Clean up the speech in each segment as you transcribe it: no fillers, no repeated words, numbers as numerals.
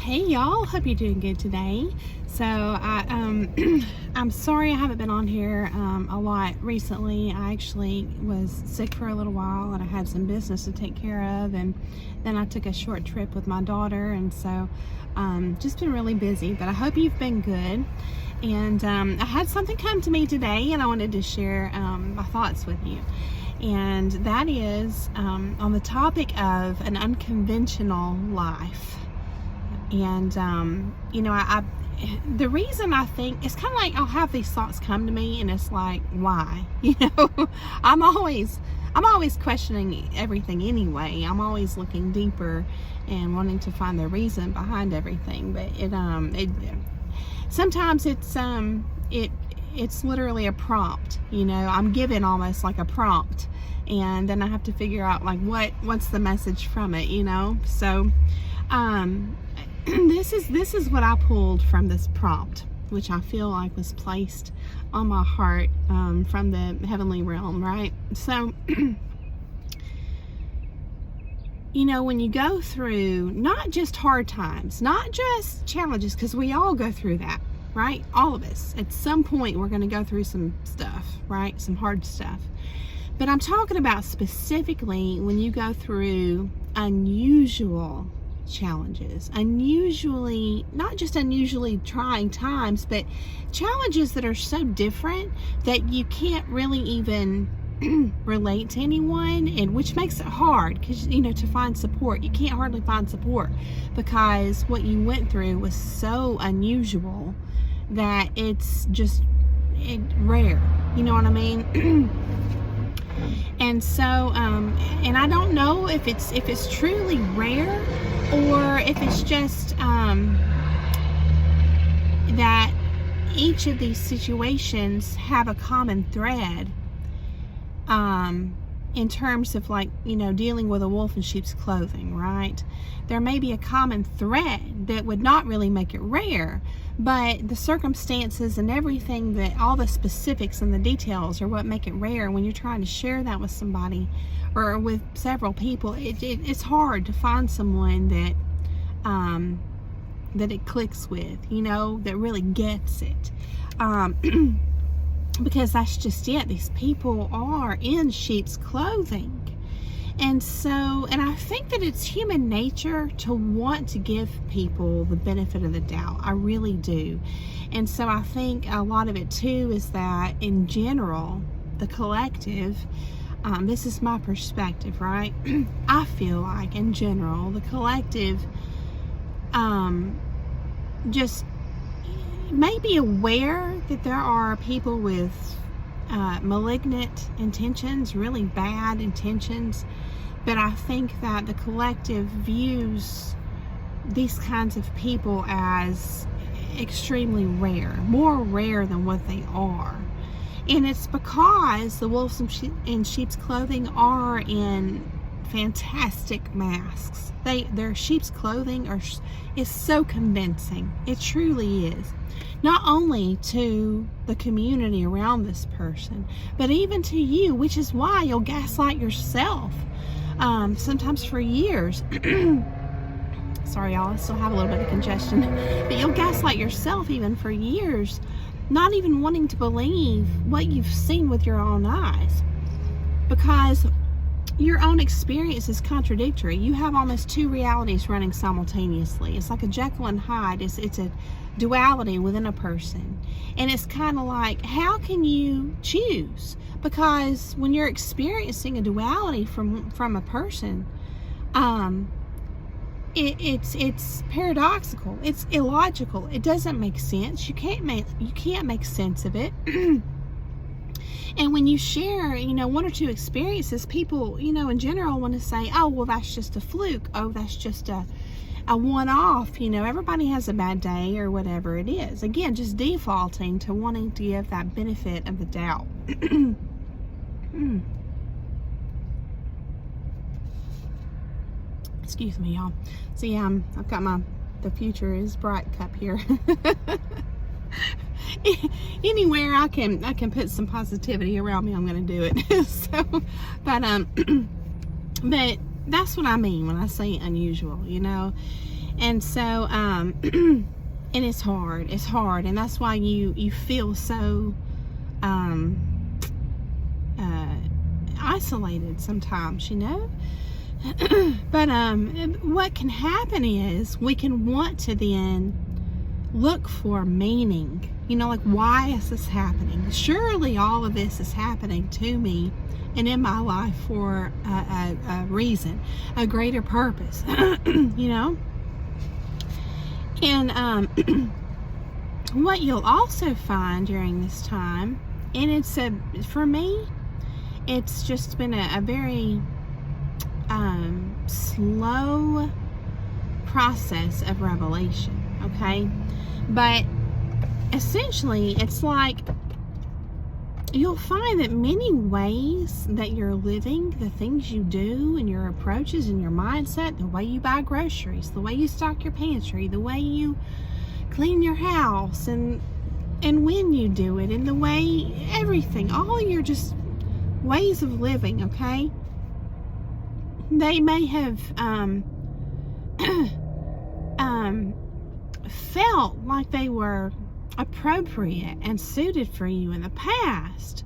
Hey y'all, hope you're doing good today. So I'm sorry I haven't been on here a lot recently. I actually was sick for a little while and I had some business to take care of, and then I took a short trip with my daughter, and so just been really busy, but I hope you've been good. And I had something come to me today and I wanted to share my thoughts with you. And that is on the topic of an unconventional life. And the reason I think it's kind of like I'll have these thoughts come to me, and it's like, why? I'm always questioning everything anyway. I'm always looking deeper and wanting to find the reason behind everything. But sometimes it's literally a prompt. I'm given almost like a prompt, and then I have to figure out like what's the message from it. So this is what I pulled from this prompt, which I feel like was placed on my heart from the heavenly realm, right? So when you go through not just hard times, not just challenges, because we all go through that, right? All of us at some point we're going to go through some stuff, right? Some hard stuff. But I'm talking about specifically when you go through unusual challenges, not just unusually trying times, but challenges that are so different that you can't really even relate to anyone, and which makes it hard because to find support. You can't hardly find support because what you went through was so unusual that it's just rare. You know what I mean? And so, and I don't know if it's truly rare or if it's just that each of these situations have a common thread in terms of dealing with a wolf in sheep's clothing, right? There may be a common thread that would not really make it rare, but the circumstances and everything, that all the specifics and the details are what make it rare. When you're trying to share that with somebody or with several people, it's hard to find someone that it clicks with, that really gets it. Because that's just it. These people are in sheep's clothing. And I think that it's human nature to want to give people the benefit of the doubt. I really do. And so I think a lot of it too is that in general, the collective, this is my perspective, right? I feel like in general, the collective just may be aware that there are people with malignant intentions, really bad intentions, but I think that the collective views these kinds of people as extremely rare, more rare than what they are. And it's because the wolves in sheep's clothing are in fantastic masks. Their sheep's clothing is so convincing. It truly is. Not only to the community around this person, but even to you, which is why you'll gaslight yourself sometimes for years. Sorry y'all, I still have a little bit of congestion. But you'll gaslight yourself even for years, not even wanting to believe what you've seen with your own eyes, because your own experience is contradictory. You have almost two realities running simultaneously. It's like a Jekyll and Hyde. It's a duality within a person. And it's kind of like, how can you choose? Because when you're experiencing a duality from a person, it's paradoxical. It's illogical. It doesn't make sense. You can't make sense of it. And when you share, one or two experiences, people, in general want to say, oh, well, that's just a fluke. Oh, that's just a one-off. Everybody has a bad day or whatever it is. Again, just defaulting to wanting to give that benefit of the doubt. Excuse me, y'all. See, I've got the future is bright cup here. Anywhere I can put some positivity around me, I'm going to do it. So, but that's what I mean when I say unusual, And so, and it's hard. It's hard, and that's why you feel so isolated sometimes, you know. But what can happen is we can want to then look for meaning. You know, like, why is this happening? Surely all of this is happening to me and in my life for a reason, a greater purpose. You know. And what you'll also find during this time, and for me, it's just been a very slow process of revelation, okay? But essentially, it's like you'll find that many ways that you're living, the things you do and your approaches and your mindset, the way you buy groceries, the way you stock your pantry, the way you clean your house, and when you do it, and the way everything, all your just ways of living, okay? They may have felt like they were appropriate and suited for you in the past,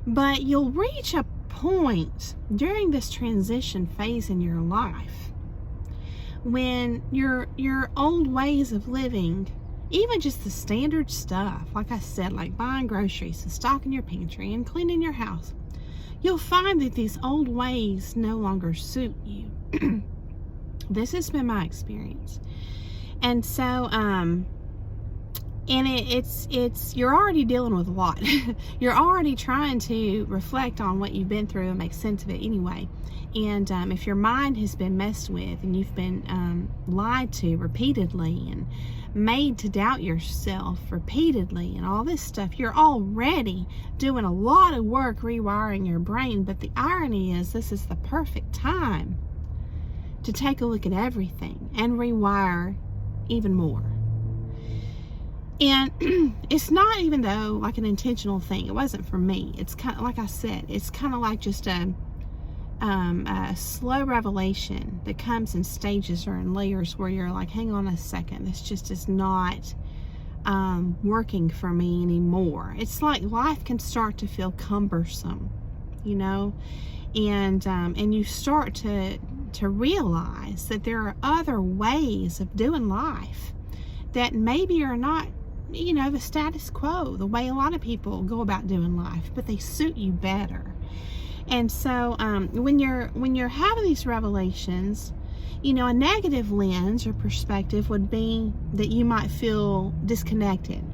but you'll reach a point during this transition phase in your life when your old ways of living, even just the standard stuff, like I said, like buying groceries and stocking your pantry and cleaning your house, you'll find that these old ways no longer suit you. This has been my experience. And so, and it's you're already dealing with a lot. You're already trying to reflect on what you've been through and make sense of it anyway. And if your mind has been messed with and you've been lied to repeatedly and made to doubt yourself repeatedly and all this stuff, you're already doing a lot of work rewiring your brain. But the irony is, this is the perfect time to take a look at everything and rewire even more. And it's not even though like an intentional thing. It wasn't for me. It's kind of, like I said, it's kind of like just a slow revelation that comes in stages or in layers where you're like, hang on a second, this just is not working for me anymore. It's like life can start to feel cumbersome, you know, and you start to realize that there are other ways of doing life that maybe are not, you know, the status quo, the way a lot of people go about doing life, but they suit you better. And so when you're having these revelations, you know, a negative lens or perspective would be that you might feel disconnected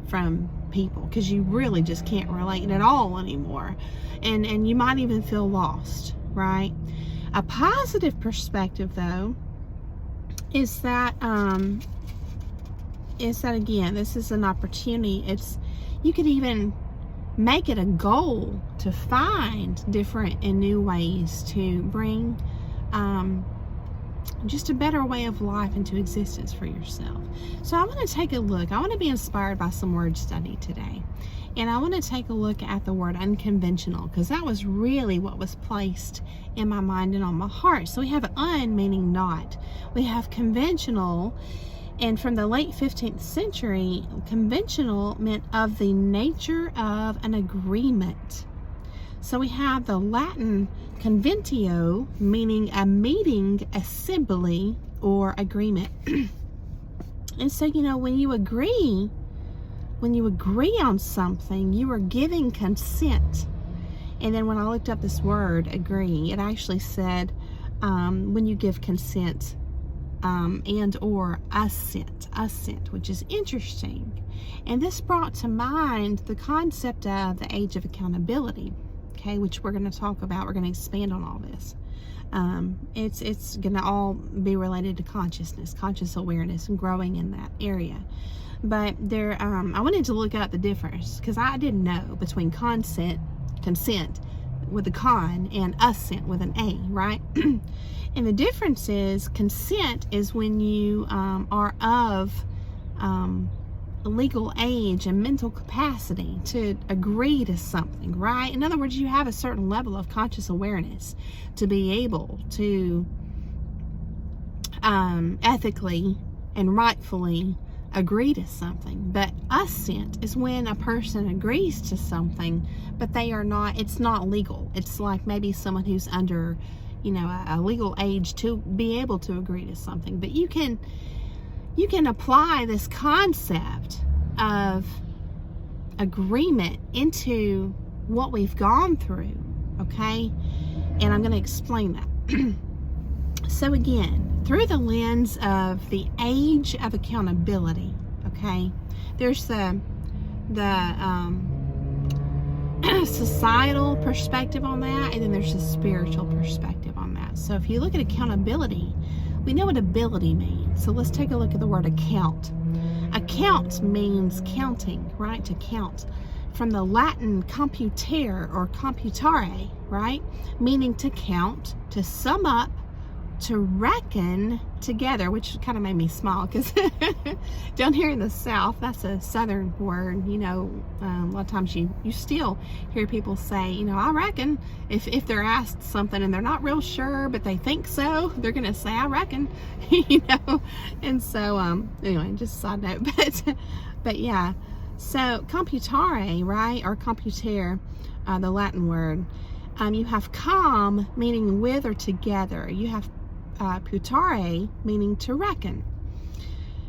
from people because you really just can't relate at all anymore, and you might even feel lost, right? A positive perspective, though, is that again, this is an opportunity. You could even make it a goal to find different and new ways to bring just a better way of life into existence for yourself. So I want to take a look. I want to be inspired by some word study today. And I want to take a look at the word unconventional, because that was really what was placed in my mind and on my heart. So we have un meaning not. We have conventional. And from the late 15th century, conventional meant of the nature of an agreement. So we have the Latin conventio, meaning a meeting, assembly, or agreement. And so, you know, when you agree on something, you are giving consent. And then when I looked up this word, agree, it actually said when you give consent, and or assent, which is interesting. And this brought to mind the concept of the age of accountability, okay, which we're going to talk about. We're going to expand on all this. It's going to all be related to consciousness, conscious awareness, and growing in that area. But there, I wanted to look up the difference, because I didn't know between consent with a con and assent with an A, right? And the difference is, consent is when you are of legal age and mental capacity to agree to something, right? In other words, you have a certain level of conscious awareness to be able to ethically and rightfully agree to something. But assent is when a person agrees to something, but they are not, it's not legal. It's like maybe someone who's under, you know, a legal age to be able to agree to something. But you can apply this concept of agreement into what we've gone through, okay? And I'm going to explain that. So again, through the lens of the age of accountability, okay, there's the societal perspective on that, and then there's the spiritual perspective on that. So if you look at accountability, we know what ability means. So let's take a look at the word account. Account means counting, right? To count. From the Latin computere or computare, right? Meaning to count, to sum up, to reckon together, which kind of made me smile because down here in the South, that's a Southern word. You know, a lot of times you still hear people say, you know, I reckon, if they're asked something and they're not real sure, but they think so, they're going to say, I reckon, you know. And so, anyway, just a side note, but yeah. So computare, right, or computere, the Latin word, you have com, meaning with or together. You have putare, meaning to reckon.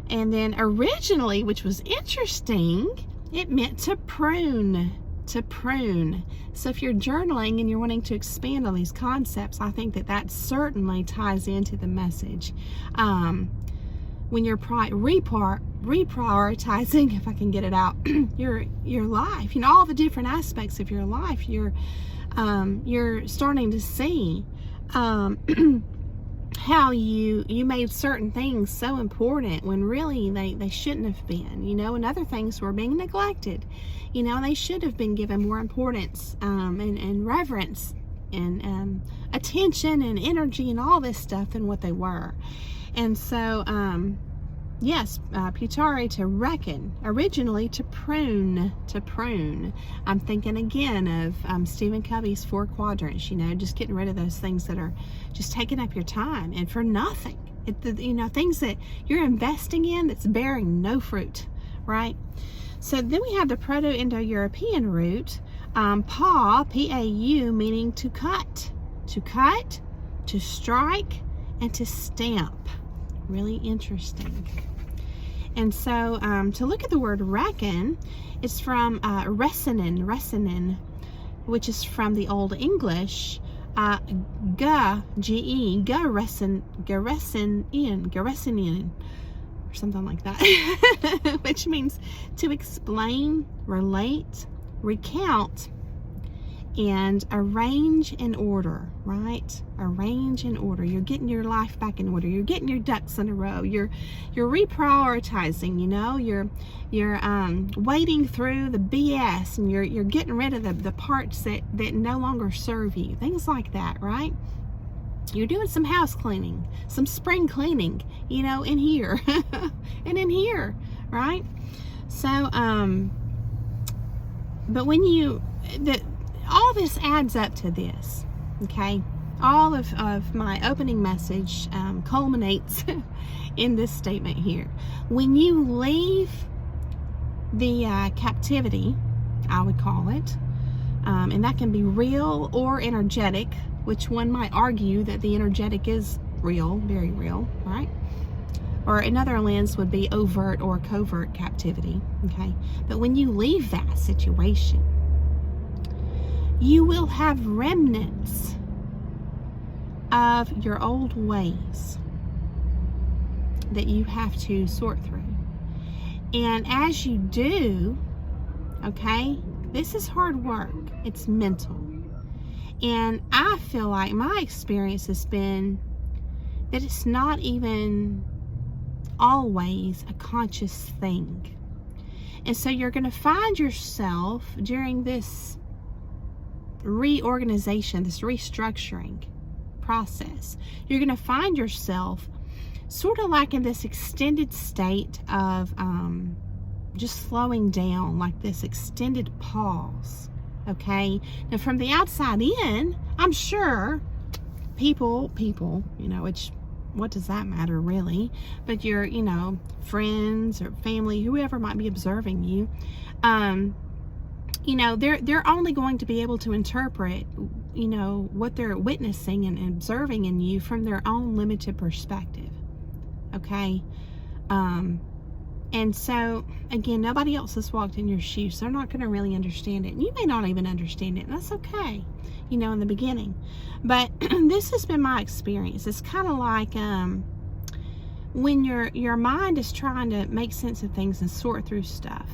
And then originally, which was interesting, it meant to prune. To prune. So if you're journaling and you're wanting to expand on these concepts, I think that certainly ties into the message. When you're reprioritizing, if I can get it out, your life, you know, all the different aspects of your life, you're starting to see how you made certain things so important when really they shouldn't have been, you know, and other things were being neglected, you know, they should have been given more importance and reverence and attention and energy and all this stuff than what they were. And so yes, putare, to reckon, originally to prune. I'm thinking again of Stephen Covey's 4 quadrants, you know, just getting rid of those things that are just taking up your time and for nothing. You know, things that you're investing in that's bearing no fruit, right? So then we have the Proto-Indo-European root, pau, P-A-U, meaning to cut, to strike, and to stamp. Really interesting. And so to look at the word reckon, it's from ressenen, which is from the Old English, geressen, or something like that, which means to explain, relate, recount, and arrange in order, right? Arrange in order. You're getting your life back in order. You're getting your ducks in a row. You're reprioritizing, you know, you're wading through the BS, and you're getting rid of the parts that no longer serve you. Things like that, right? You're doing some house cleaning, some spring cleaning, you know, in here and in here, right? So, but when all this adds up to this, okay? All of my opening message culminates in this statement here. When you leave the captivity, I would call it, and that can be real or energetic, which one might argue that the energetic is real, very real, right? Or another lens would be overt or covert captivity, okay? But when you leave that situation, you will have remnants of your old ways that you have to sort through. And as you do, okay, this is hard work. It's mental. And I feel like my experience has been that it's not even always a conscious thing. And so you're going to find yourself during this reorganization, this restructuring process, you're going to find yourself sort of like in this extended state of just slowing down, like this extended pause, okay? Now from the outside in, I'm sure people, you know, which what does that matter really? But your, friends or family, whoever might be observing you, they're only going to be able to interpret, what they're witnessing and observing in you from their own limited perspective. Okay? And so, again, nobody else has walked in your shoes, so they're not going to really understand it. And you may not even understand it, and that's okay, in the beginning. But this has been my experience. It's kind of like when your mind is trying to make sense of things and sort through stuff.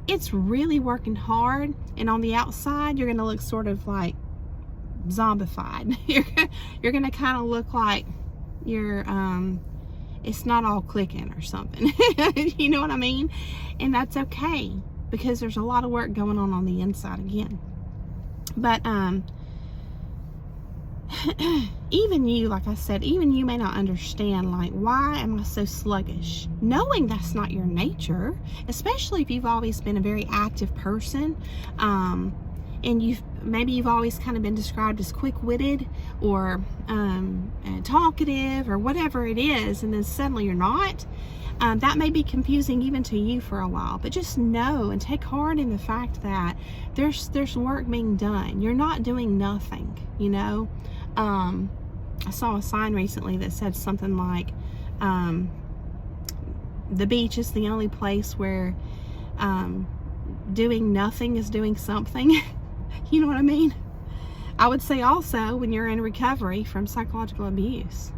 It's really working hard, and on the outside, you're going to look sort of like zombified. You're going to kind of look like you're... it's not all clicking or something. You know what I mean? And that's okay, because there's a lot of work going on the inside again. But even you, like I said, even you may not understand, like, why am I so sluggish? Knowing that's not your nature, especially if you've always been a very active person, and you've always kind of been described as quick-witted or talkative or whatever it is, and then suddenly you're not. That may be confusing even to you for a while, but just know and take heart in the fact that there's work being done. You're not doing nothing, I saw a sign recently that said something like, the beach is the only place where doing nothing is doing something. You know what I mean? I would say also when you're in recovery from psychological abuse,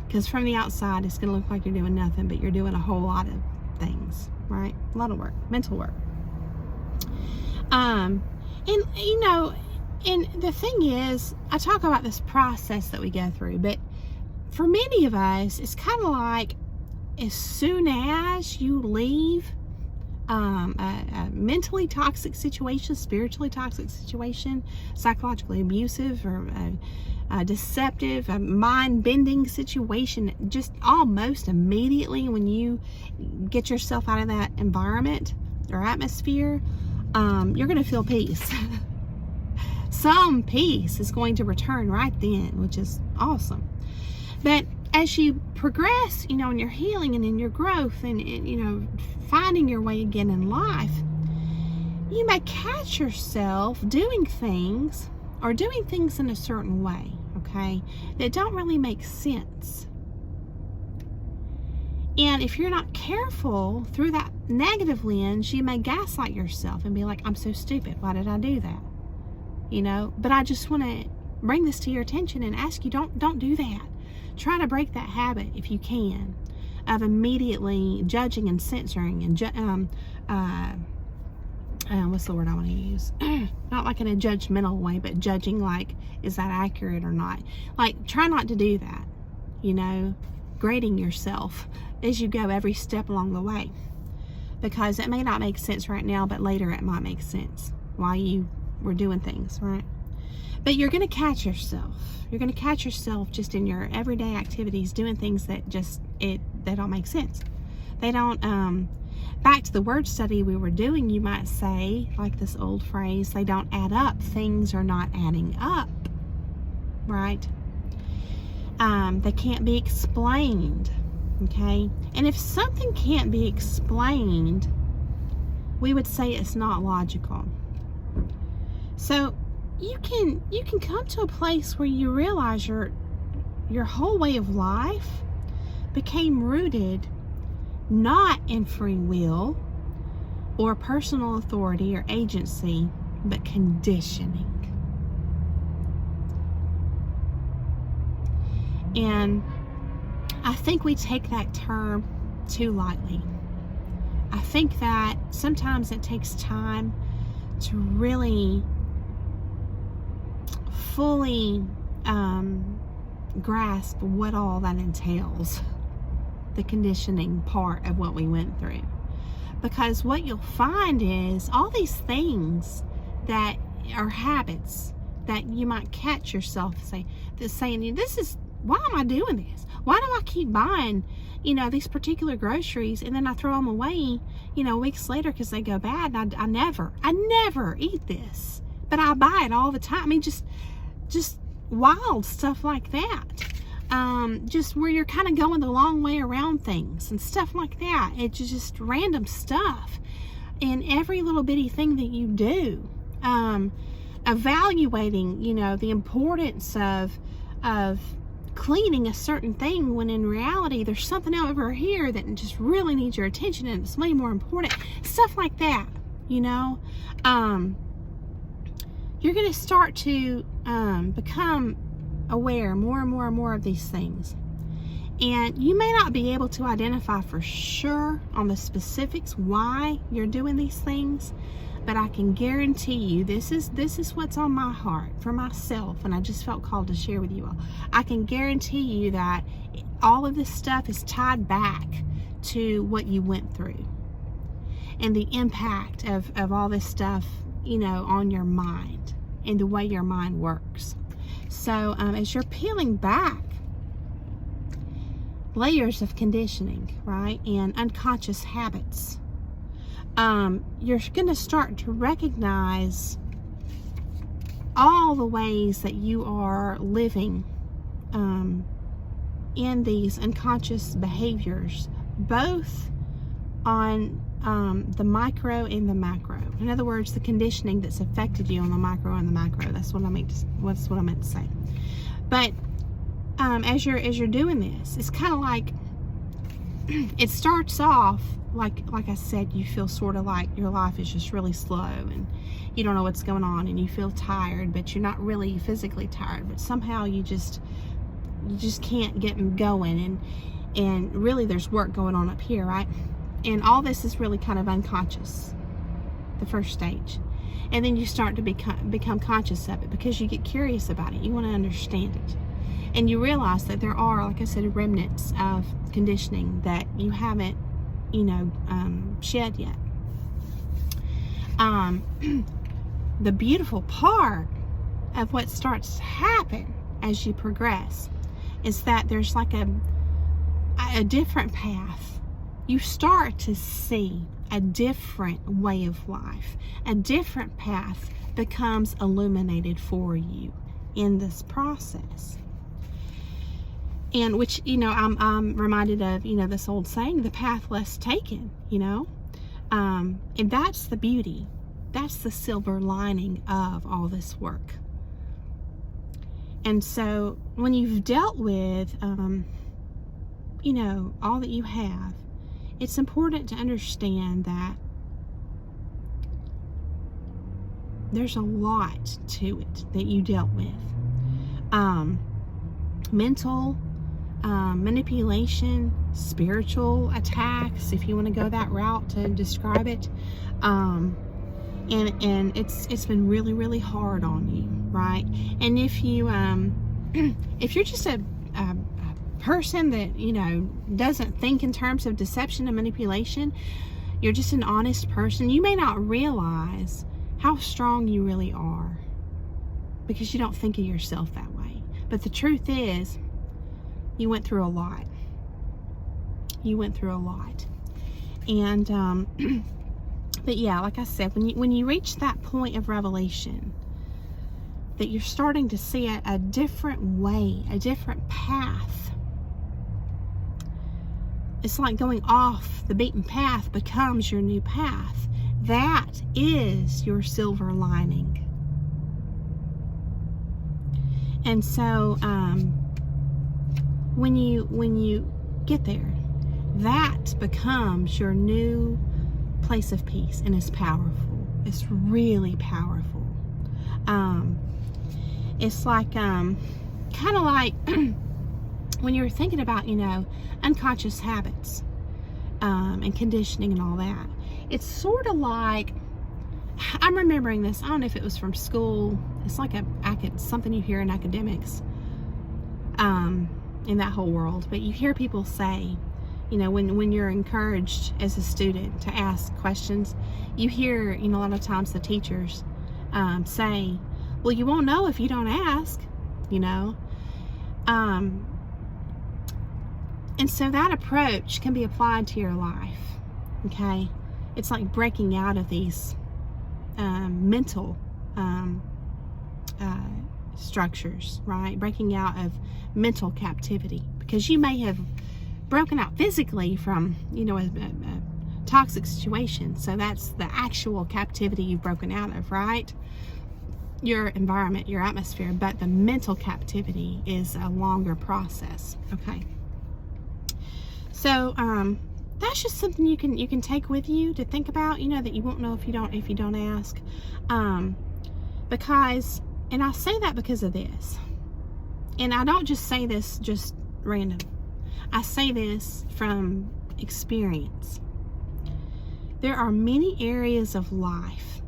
because from the outside it's going to look like you're doing nothing, but you're doing a whole lot of things, right? A lot of work, mental work. And the thing is, I talk about this process that we go through, but for many of us, it's kind of like as soon as you leave a mentally toxic situation, spiritually toxic situation, psychologically abusive or a deceptive, a mind-bending situation, just almost immediately when you get yourself out of that environment or atmosphere, you're going to feel peace. Some peace is going to return right then, which is awesome. But as you progress, in your healing and in your growth and finding your way again in life, you may catch yourself doing things in a certain way, okay, that don't really make sense. And if you're not careful through that negative lens, you may gaslight yourself and be like, I'm so stupid. Why did I do that? But I just want to bring this to your attention and ask you, don't do that. Try to break that habit if you can, of immediately judging and censoring and what's the word I want to use? Not like in a judgmental way, but judging like, is that accurate or not? Like, try not to do that, grading yourself as you go every step along the way, because it may not make sense right now, but later it might make sense while you were doing things, right? But you're going to catch yourself. You're going to catch yourself just in your everyday activities doing things that they don't make sense. They don't, back to the word study we were doing, you might say, like this old phrase, they don't add up. Things are not adding up, right? They can't be explained, okay? And if something can't be explained, we would say it's not logical. So you can come to a place where you realize your whole way of life became rooted not in free will or personal authority or agency, but conditioning. And I think we take that term too lightly. I think that sometimes it takes time to really fully grasp what all that entails, the conditioning part of what we went through. Because what you'll find is all these things that are habits that you might catch yourself saying, this is, why am I doing this? Why do I keep buying, these particular groceries, and then I throw them away, weeks later because they go bad, and I never eat this, but I buy it all the time. I mean, just wild stuff like that. just where you're kind of going the long way around things and stuff like that. It's just random stuff in every little bitty thing that you do. Evaluating, the importance of cleaning a certain thing, when in reality there's something over here that just really needs your attention and it's way more important. Stuff like that, you're going to start to become aware more and more and more of these things. And you may not be able to identify for sure on the specifics why you're doing these things, but I can guarantee you this is what's on my heart for myself, and I just felt called to share with you all. I can guarantee you that all of this stuff is tied back to what you went through and the impact of all this stuff, on your mind and the way your mind works. So as you're peeling back layers of conditioning, right, and unconscious habits, you're going to start to recognize all the ways that you are living in these unconscious behaviors, both on the micro and the macro. In other words, the conditioning that's affected you on the micro and the macro. That's what I meant to say. But as you're doing this, it's kind of like it starts off like I said, you feel sort of like your life is just really slow and you don't know what's going on and you feel tired, but you're not really physically tired, but somehow you just can't get going, and really there's work going on up here, right? And all this is really kind of unconscious, the first stage. And then you start to become conscious of it because you get curious about it. You want to understand it. And you realize that there are, like I said, remnants of conditioning that you haven't, shed yet. The beautiful part of what starts to happen as you progress is that there's like a different path. You start to see a different way of life. A different path becomes illuminated for you in this process. And which, I'm reminded of, this old saying, the path less taken, and that's the beauty. That's the silver lining of all this work. And so when you've dealt with, all that you have, it's important to understand that there's a lot to it that you dealt with. Mental manipulation, spiritual attacks, if you want to go that route to describe it, and it's been really, really hard on you, right? And if you if you're just a person that doesn't think in terms of deception and manipulation, you're just an honest person, you may not realize how strong you really are because you don't think of yourself that way. But the truth is, you went through a lot. And but yeah, like I said, when you reach that point of revelation, that you're starting to see a different way, a different path. It's like going off the beaten path becomes your new path. That is your silver lining. And so when you get there, that becomes your new place of peace, and it's powerful. It's really powerful. It's like kind of like when you're thinking about unconscious habits and conditioning and all that. It's sort of like, I'm remembering this, I don't know if it was from school. It's like something you hear in academics, in that whole world. But you hear people say, when you're encouraged as a student to ask questions, you hear, a lot of times the teachers say, well, you won't know if you don't ask, and so that approach can be applied to your life, okay? It's like breaking out of these mental structures, right? Breaking out of mental captivity, because you may have broken out physically from, a toxic situation. So that's the actual captivity you've broken out of, right? Your environment, your atmosphere. But the mental captivity is a longer process. Okay. So that's just something you can take with you to think about. That you won't know if you don't ask. Because, and I say that because of this. And I don't just say this just random. I say this from experience. There are many areas of life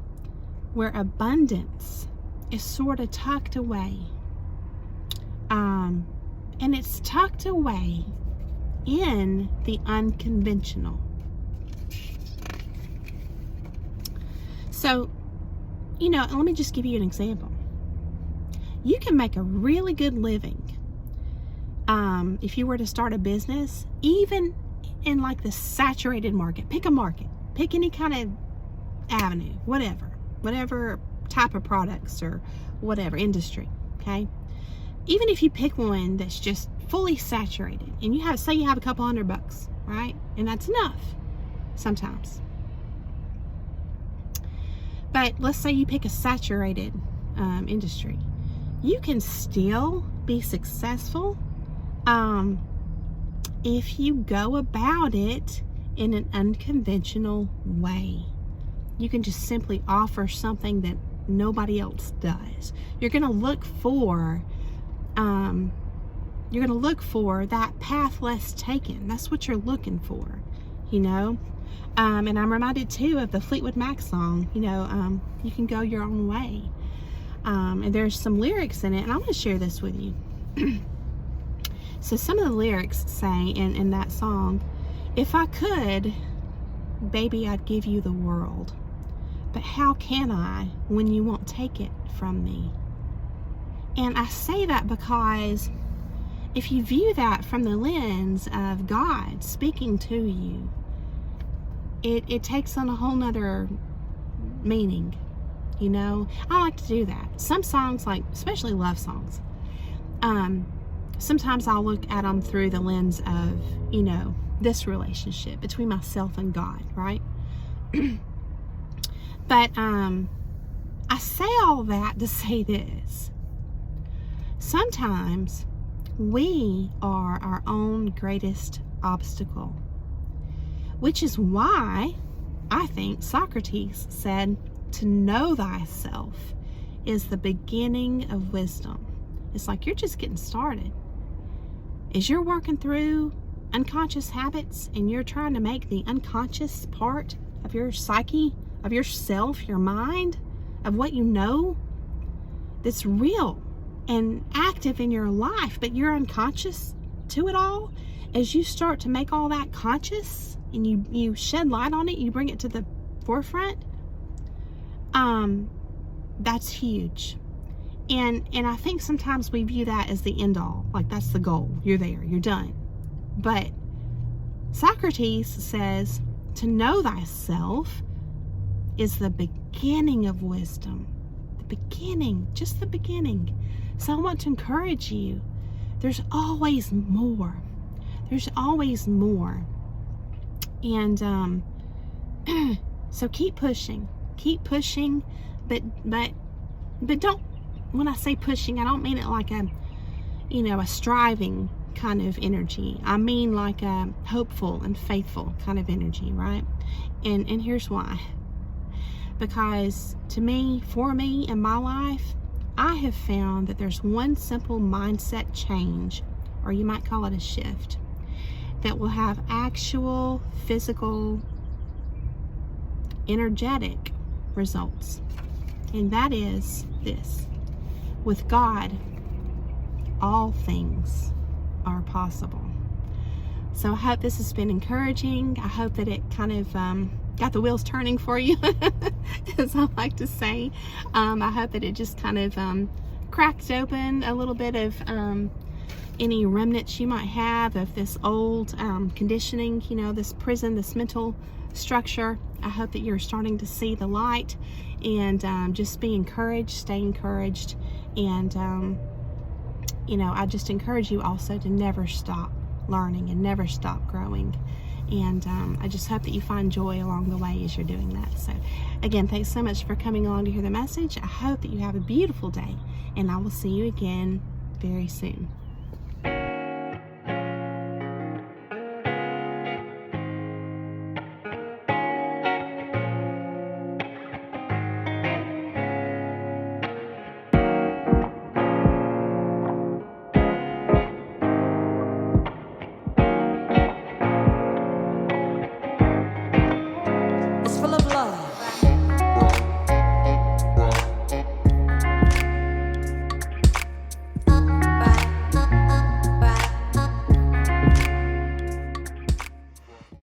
where abundance is sort of tucked away. And it's tucked away in the unconventional. So, let me just give you an example. You can make a really good living if you were to start a business, even in like the saturated market. Pick a market. Pick any kind of avenue, whatever type of products or whatever industry, okay? Even if you pick one that's just fully saturated, and you have a couple $100, right? And that's enough sometimes. But let's say you pick a saturated industry. You can still be successful if you go about it in an unconventional way. You can just simply offer something that nobody else does. You're going to look for that path less taken. That's what you're looking for, and I'm reminded too of the Fleetwood Mac song, you can go your own way. And there's some lyrics in it, and I'm going to share this with you. So some of the lyrics say in that song, if I could, baby, I'd give you the world. But how can I when you won't take it from me? And I say that because if you view that from the lens of God speaking to you, it takes on a whole nother meaning. I like to do that. Some songs, like especially love songs, sometimes I'll look at them through the lens of, this relationship between myself and God, right? But I say all that to say this. Sometimes we are our own greatest obstacle, which is why I think Socrates said, to know thyself is the beginning of wisdom. It's like you're just getting started. As you're working through unconscious habits and you're trying to make the unconscious part of your psyche, of yourself, your mind, of what you know that's real and active in your life, but you're unconscious to it all, as you start to make all that conscious and you shed light on it, you bring it to the forefront, that's huge. And I think sometimes we view that as the end all, like that's the goal. You're there, you're done. But Socrates says to know thyself is the beginning of wisdom. The beginning, just the beginning. So I want to encourage you. There's always more. There's always more. And so keep pushing, but don't, when I say pushing, I don't mean it like a striving kind of energy. I mean like a hopeful and faithful kind of energy, right? And here's why. Because for me in my life, I have found that there's one simple mindset change, or you might call it a shift, that will have actual physical, energetic results. And that is this: with God, all things are possible. So I hope this has been encouraging. I hope that it kind of got the wheels turning for you, as I like to say. I hope that it just kind of cracked open a little bit of any remnants you might have of this old conditioning, this prison, this mental structure. I hope that you're starting to see the light, and just be encouraged, stay encouraged, And, I just encourage you also to never stop learning and never stop growing. And I just hope that you find joy along the way as you're doing that. So, again, thanks so much for coming along to hear the message. I hope that you have a beautiful day, and I will see you again very soon.